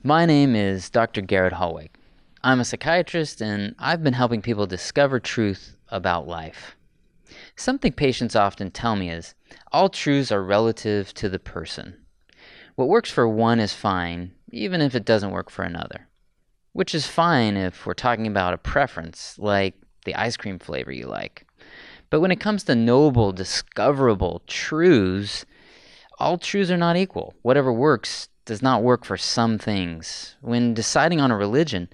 My name is Dr. Garrett Halweg. I'm a psychiatrist and I've been helping people discover truth about life. Something patients often tell me is, all truths are relative to the person. What works for one is fine, even if it doesn't work for another. Which is fine if we're talking about a preference, like the ice cream flavor you like. But when it comes to knowable, discoverable truths, all truths are not equal. Whatever works does not work for some things. When deciding on a religion,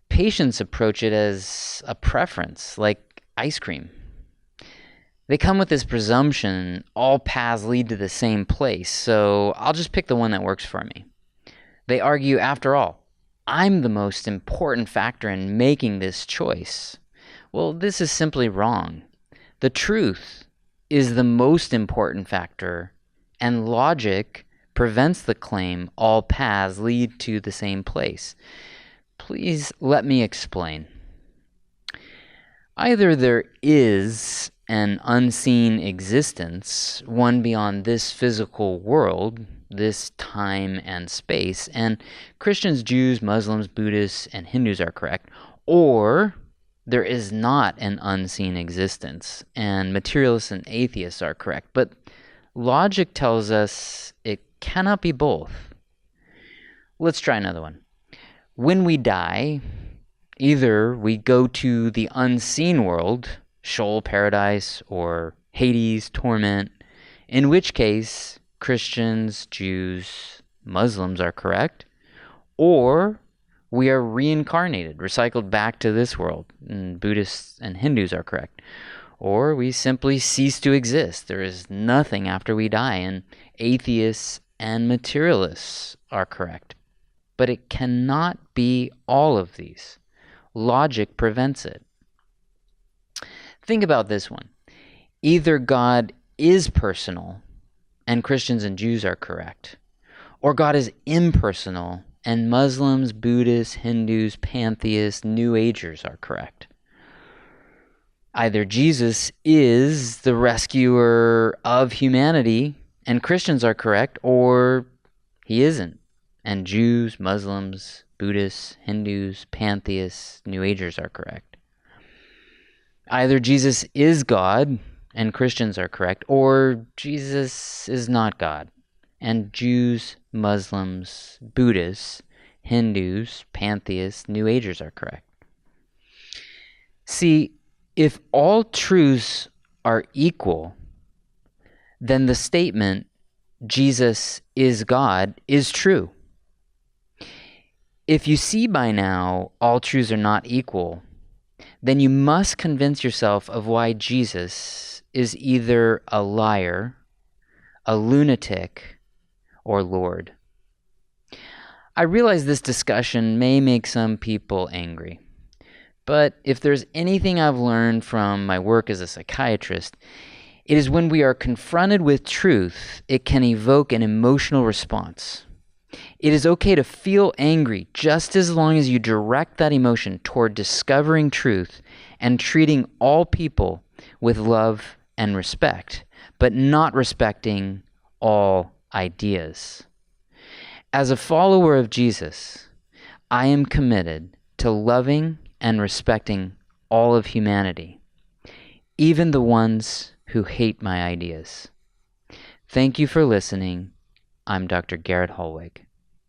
patients approach it as a preference, like ice cream. They come with this presumption, all paths lead to the same place, so I'll just pick the one that works for me. They argue, after all, I'm the most important factor in making this choice. Well, this is simply wrong. The truth is the most important factor, and logic prevents the claim all paths lead to the same place. Please let me explain. Either there is an unseen existence, one beyond this physical world, this time and space, and Christians, Jews, Muslims, Buddhists, and Hindus are correct, or there is not an unseen existence, and materialists and atheists are correct. But logic tells us it cannot be both. Let's try another one. When we die, either we go to the unseen world, Sheol, paradise, or Hades, torment, in which case Christians, Jews, Muslims are correct, or we are reincarnated, recycled back to this world, and Buddhists and Hindus are correct. Or we simply cease to exist. There is nothing after we die, and atheists and materialists are correct. But it cannot be all of these. Logic prevents it. Think about this one. Either God is personal, and Christians and Jews are correct, or God is impersonal, and Muslims, Buddhists, Hindus, pantheists, New Agers are correct. Either Jesus is the rescuer of humanity, and Christians are correct, or he isn't, and Jews, Muslims, Buddhists, Hindus, pantheists, New Agers are correct. Either Jesus is God, and Christians are correct, or Jesus is not God, and Jews, Muslims, Buddhists, Hindus, pantheists, New Agers are correct. See, if all truths are equal, then the statement, Jesus is God, is true. If you see by now all truths are not equal, then you must convince yourself of why Jesus is either a liar, a lunatic, or Lord. I realize this discussion may make some people angry, but if there's anything I've learned from my work as a psychiatrist, it is when we are confronted with truth, it can evoke an emotional response. It is okay to feel angry just as long as you direct that emotion toward discovering truth and treating all people with love and respect, but not respecting all ideas. As a follower of Jesus, I am committed to loving and respecting all of humanity, even the ones who hate my ideas. Thank you for listening. I'm Dr. Garrett Halweg.